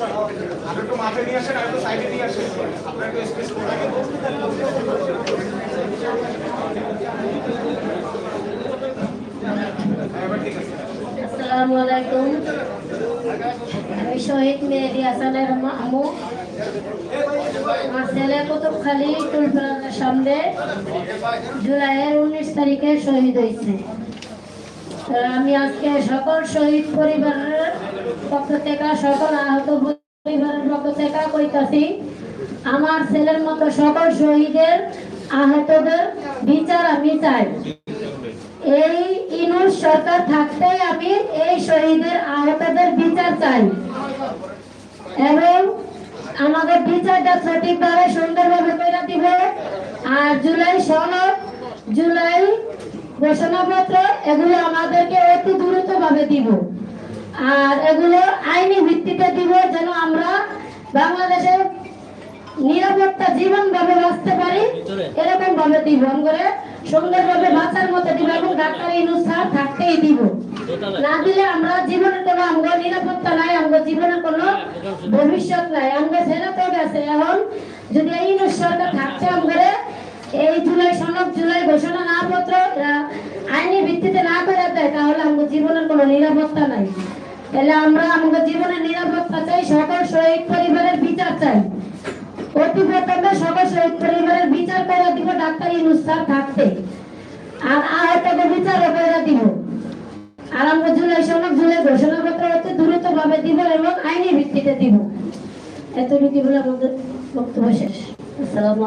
আপনি একটু মাঠে নিয়ে আসেন, আর একটু সাইডে নিয়ে আসেন, আপনার একটু স্পেস করে রাখেন। আসসালামু আলাইকুম। আমি শহীদ মেহেদী হাসানের আম্মু। আমার ছেলে কুতুবখালী টুলপ্লাজার সামনে জুলাইয়ের 19 তারিখে শহীদ হয়েছে। আমি আজকে সকল শহীদ পরিবারের পক্ষ থেকে, সকল আহত পরিবারের পক্ষ থেকে কইতাছি, আমার ছেলের মতো সকল শহীদের আহতদের বিচার আমি চাই। এই ইনুস সরকার থাকতে আমি এই শহীদের আহতদের বিচার চাই এবং আমাদের বিচারটা সঠিকভাবে সুন্দরভাবে করে দিব। আর জুলাই সনদ, জুলাই ঘোষণাপত্র এগুলো আমাদেরকে অতি দ্রুত ভাবে দিব। আর এগুলো আইনি ভিত্তিতে দিব, যেন আমরা বাংলাদেশের নিরাপত্তা জীবন ভাবে বাঁচতে পারি, এরকম ভাবে দিব। করে সুন্দরভাবে বাঁচার মতো দিব এবং ডাক্তার ইউনূস স্যার থাকতেই দিব। না দিলে আমরা জীবনের কোনো আমাদের নিরাপত্তা নাই, আমাদের জীবনের কোনো ভবিষ্যৎ নাই। আমাদের ছেলে তো গেছে, এখন যদি এই ইউনূস সরকার থাকতে আমাদের এই জুলাই সনদ, জুলাই ঘোষণা না পত্র আইনি ভিত্তিতে না করে দেয়, তাহলে আমাদের জীবনের কোনো নিরাপত্তা নাই। তাহলে আমরা আমাদের জীবনের নিরাপত্তা চাই, সকল শহীদ পরিবারের বিচার চাই। অতি প্রথমে সকল শহীদ পরিবারের বিচার করে দিব ডাক্তার ইউনূস স্যার থাকতে, আর আহতদের বিচার করে দিব। আর আমরা জুলাই সনদ, জুলাই ঘোষণাপত্র অতি দ্রুত ভাবে দিব এবং আইনি ভিত্তিতে দিব। এতটুকু বলে আমাদের বক্তব্য শেষ। আসসালামু আলাইকুম।